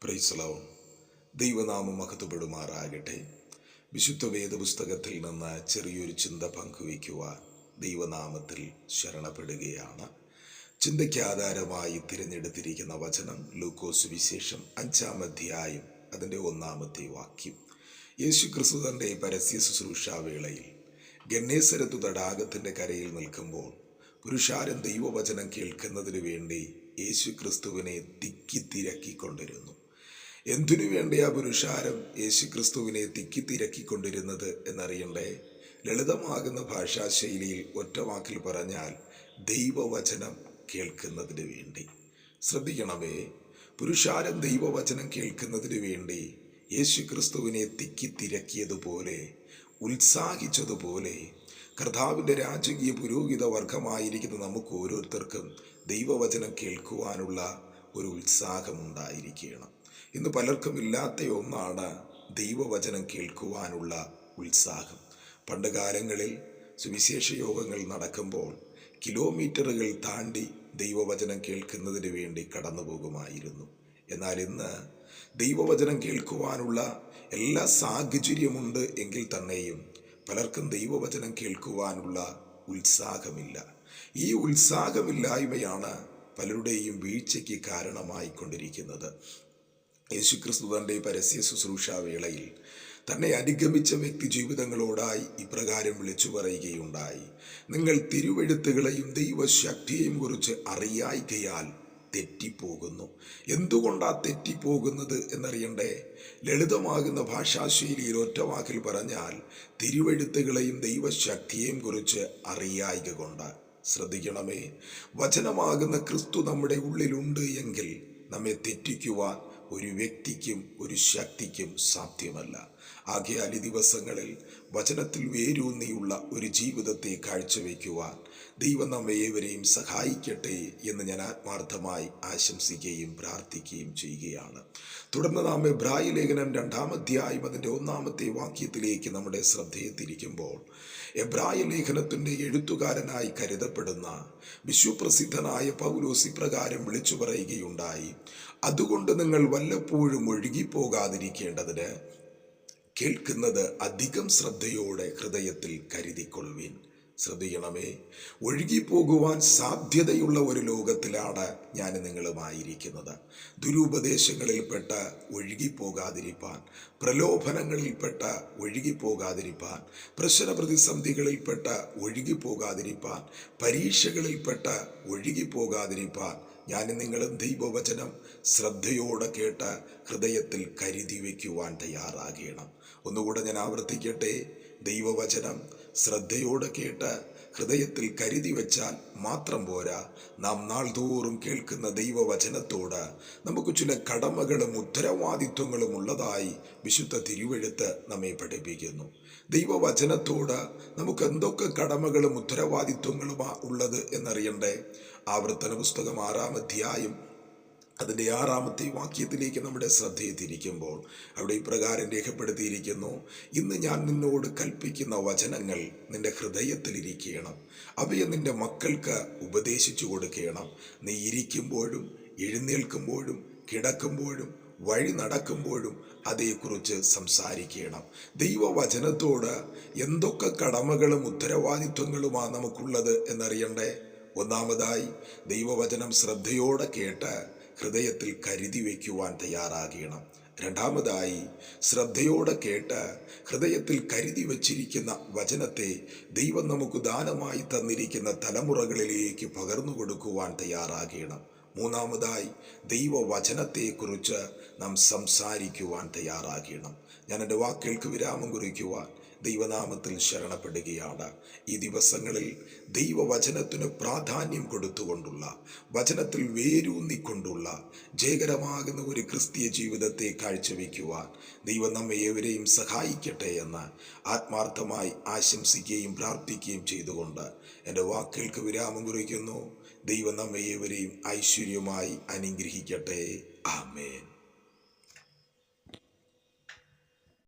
Praise the Lord. ദൈവനാമം മഹത്വപ്പെടുമാറാകട്ടെ. വിശുദ്ധ വേദപുസ്തകത്തിൽ നിന്ന് ചെറിയൊരു ചിന്ത പങ്കുവയ്ക്കുവാൻ ദൈവനാമത്തിൽ ശരണപ്പെടുകയാണ്. ചിന്തയ്ക്ക് ആധാരമായി തിരഞ്ഞെടുത്തിരിക്കുന്ന വചനം ലൂക്കോസ് വിശേഷം 5-ാം അധ്യായം അതിൻ്റെ 1-ാമത്തെ വാക്യം. യേശു ക്രിസ്തു തൻ്റെ പരസ്യ ശുശ്രൂഷാവേളയിൽ ഗന്നേസരത്തു തടാകത്തിൻ്റെ കരയിൽ നിൽക്കുമ്പോൾ പുരുഷാരം ദൈവവചനം കേൾക്കുന്നതിന് വേണ്ടി യേശു ക്രിസ്തുവിനെ തിക്കിത്തിരക്കിക്കൊണ്ടിരുന്നു. എന്തിനു വേണ്ടി ആ പുരുഷാരം യേശു ക്രിസ്തുവിനെ തിക്കിത്തിരക്കിക്കൊണ്ടിരുന്നത് എന്നറിയണ്ടേ? ലളിതമാകുന്ന ഭാഷാശൈലിയിൽ ഒറ്റ വാക്കിൽ പറഞ്ഞാൽ ദൈവവചനം കേൾക്കുന്നതിന് വേണ്ടി. ശ്രദ്ധിക്കണമേ, പുരുഷാരം ദൈവവചനം കേൾക്കുന്നതിന് വേണ്ടി യേശു ക്രിസ്തുവിനെ തിക്കിത്തിരക്കിയതുപോലെ, ഉത്സാഹിച്ചതുപോലെ കർത്താവിൻ്റെ രാജകീയ പുരോഹിത വർഗമായിരിക്കുന്ന നമുക്ക് ഓരോരുത്തർക്കും ദൈവവചനം കേൾക്കുവാനുള്ള ഒരു ഉത്സാഹമുണ്ടായിരിക്കണം. ഇന്ന് പലർക്കും ഇല്ലാത്ത ഒന്നാണ് ദൈവവചനം കേൾക്കുവാനുള്ള ഉത്സാഹം. പണ്ട് കാലങ്ങളിൽ സുവിശേഷ യോഗങ്ങൾ നടക്കുമ്പോൾ കിലോമീറ്ററുകൾ താണ്ടി ദൈവവചനം കേൾക്കുന്നതിന് വേണ്ടി കടന്നു പോകുമായിരുന്നു. എന്നാൽ ഇന്ന് ദൈവവചനം കേൾക്കുവാനുള്ള എല്ലാ സാഹചര്യമുണ്ട് എങ്കിൽ തന്നെയും പലർക്കും ദൈവവചനം കേൾക്കുവാനുള്ള ഉത്സാഹമില്ല. ഈ ഉത്സാഹമില്ലായ്മയാണ് പലരുടെയും വീഴ്ചയ്ക്ക് കാരണമായിക്കൊണ്ടിരിക്കുന്നത്. യേശുക്രിസ്തു തൻ്റെ പരസ്യ ശുശ്രൂഷാവേളയിൽ തന്നെ അനുഗമിച്ച വ്യക്തി ജീവിതങ്ങളോടായി ഇപ്രകാരം വിളിച്ചു പറയുകയുണ്ടായി: നിങ്ങൾ തിരുവെഴുത്തുകളെയും ദൈവശക്തിയെയും കുറിച്ച് അറിയായികയാൽ തെറ്റിപ്പോകുന്നു. എന്തുകൊണ്ടാ തെറ്റിപ്പോകുന്നത് എന്നറിയണ്ടേ? ലളിതമാകുന്ന ഭാഷാശൈലിയിൽ ഒറ്റ വാക്കിൽ പറഞ്ഞാൽ തിരുവെഴുത്തുകളെയും ദൈവശക്തിയെയും കുറിച്ച് അറിയായിക കൊണ്ട്. ശ്രദ്ധിക്കണമേ, വചനമാകുന്ന ക്രിസ്തു നമ്മുടെ ഉള്ളിലുണ്ട് എങ്കിൽ നമ്മെ തെറ്റിക്കുവാൻ ഒരു വ്യക്തിക്കും ഒരു ശക്തിക്കും സാധ്യമല്ല. ആകയാൽ ഈ ദിവസങ്ങളിൽ വചനത്തിൽ വേരൂന്നിയുള്ള ഒരു ജീവിതത്തെ കാഴ്ചവെക്കുവാൻ ദൈവം നമ്മെ ഏവരെയും സഹായിക്കട്ടെ എന്ന് ഞാൻ ആത്മാർത്ഥമായി ആശംസിക്കുകയും പ്രാർത്ഥിക്കുകയും ചെയ്യുകയാണ്. തുടർന്ന് നാം എബ്രായ ലേഖനം 2-ാം അധ്യായം അതിൻ്റെ 1-ാമത്തെ വാക്യത്തിലേക്ക് നമ്മുടെ ശ്രദ്ധയെ തിരിക്കുമ്പോൾ, എബ്രായ ലേഖനത്തിൻ്റെ എഴുത്തുകാരനായി കരുതപ്പെടുന്ന വിശ്വപ്രസിദ്ധനായ പൗലോസ് ഇപ്രകാരം വിളിച്ചു പറയുകയുണ്ടായി: അതുകൊണ്ട് നിങ്ങൾ വല്ലപ്പോഴും ഒഴുകിപ്പോകാതിരിക്കേണ്ടതിന് കേൾക്കുന്നത് അധികം ശ്രദ്ധയോടെ ഹൃദയത്തിൽ കരുതിക്കൊള്ളുവിൻ. ശ്രദ്ധിക്കണമേ, ഒഴുകിപ്പോകുവാൻ സാധ്യതയുള്ള ഒരു ലോകത്തിലാണ് ഞാൻ നിങ്ങളുമായിരിക്കുന്നത്. ദുരുപദേശങ്ങളിൽപ്പെട്ട ഒഴുകിപ്പോകാതിരിപ്പാൻ, പ്രലോഭനങ്ങളിൽപ്പെട്ട ഒഴുകിപ്പോകാതിരിപ്പാൻ, പ്രശ്ന പ്രതിസന്ധികളിൽപ്പെട്ട ഒഴുകിപ്പോകാതിരിപ്പാൻ, പരീക്ഷകളിൽപ്പെട്ട ഒഴുകിപ്പോകാതിരിപ്പാൻ ഞാൻ നിങ്ങളും ദൈവവചനം ശ്രദ്ധയോടെ കേട്ട് ഹൃദയത്തിൽ കരുതി വയ്ക്കുവാൻ തയ്യാറാകണം. ഒന്നുകൂടെ ഞാൻ ആവർത്തിക്കട്ടെ, ദൈവവചനം ശ്രദ്ധയോടെ കേട്ട് ഹൃദയത്തിൽ കരുതി വെച്ചാൽ മാത്രം പോരാ, നാം നാൾതോറും കേൾക്കുന്ന ദൈവവചനത്തോട് നമുക്ക് ചില കടമകളും ഉത്തരവാദിത്വങ്ങളും ഉള്ളതായി വിശുദ്ധ തിരുവെഴുത്ത് നമ്മെ പഠിപ്പിക്കുന്നു. ദൈവവചനത്തോട് നമുക്ക് എന്തൊക്കെ കടമകളും ഉത്തരവാദിത്വങ്ങളുമാ ഉള്ളത് എന്നറിയണ്ടേ? ആവർത്തന പുസ്തകം 6-ാം അധ്യായം അതിൻ്റെ 6-ാമത്തെ വാക്യത്തിലേക്ക് നമ്മുടെ ശ്രദ്ധയെ തിരിക്കുമ്പോൾ അവിടെ ഇപ്രകാരം രേഖപ്പെടുത്തിയിരിക്കുന്നു: ഇന്ന് ഞാൻ നിന്നോട് കൽപ്പിക്കുന്ന വചനങ്ങൾ നിന്റെ ഹൃദയത്തിലിരിക്കണം, അവയെ നിന്റെ മക്കൾക്ക് ഉപദേശിച്ചു കൊടുക്കണം. നീ ഇരിക്കുമ്പോഴും എഴുന്നേൽക്കുമ്പോഴും കിടക്കുമ്പോഴും വഴി നടക്കുമ്പോഴും അതേക്കുറിച്ച് സംസാരിക്കണം. ദൈവവചനത്തോട് എന്തൊക്കെ കടമകളും ഉത്തരവാദിത്വങ്ങളുമാണ് നമുക്കുള്ളത് എന്നറിയണ്ടേ? ഒന്നാമതായി, ദൈവവചനം ശ്രദ്ധയോടെ കേട്ട് ഹൃദയത്തിൽ കരുതി വയ്ക്കുവാൻ തയ്യാറാകണം. രണ്ടാമതായി, ശ്രദ്ധയോടെ കേട്ട് ഹൃദയത്തിൽ കരുതി വച്ചിരിക്കുന്ന വചനത്തെ ദൈവം നമുക്ക് ദാനമായി തന്നിരിക്കുന്ന തലമുറകളിലേക്ക് പകർന്നു കൊടുക്കുവാൻ തയ്യാറാകണം. മൂന്നാമതായി, ദൈവവചനത്തെക്കുറിച്ച് നാം സംസാരിക്കുവാൻ തയ്യാറാകണം. ഞാൻ എൻ്റെ വാക്കുകൾക്ക് വിരാമം കുറിക്കുവാൻ ദൈവനാമത്തിൽ ശരണപ്പെടുകയാണ്. ഈ ദിവസങ്ങളിൽ ദൈവവചനത്തിന് പ്രാധാന്യം കൊടുത്തുകൊണ്ടുള്ള, വചനത്തിൽ വേരൂന്നിക്കൊണ്ടുള്ള ജയകരമാകുന്ന ഒരു ക്രിസ്തീയ ജീവിതത്തെ കാഴ്ചവെക്കുവാൻ ദൈവം നമ്മെ ഏവരെയും സഹായിക്കട്ടെ എന്ന് ആത്മാർത്ഥമായി ആശംസിക്കുകയും പ്രാർത്ഥിക്കുകയും ചെയ്തുകൊണ്ട് എൻ്റെ വാക്കുകൾക്ക് വിരാമം കുറിക്കുന്നു. ദൈവം നമ്മെ ഏവരെയും ഐശ്വര്യമായി അനുഗ്രഹിക്കട്ടെ. ആമേൻ.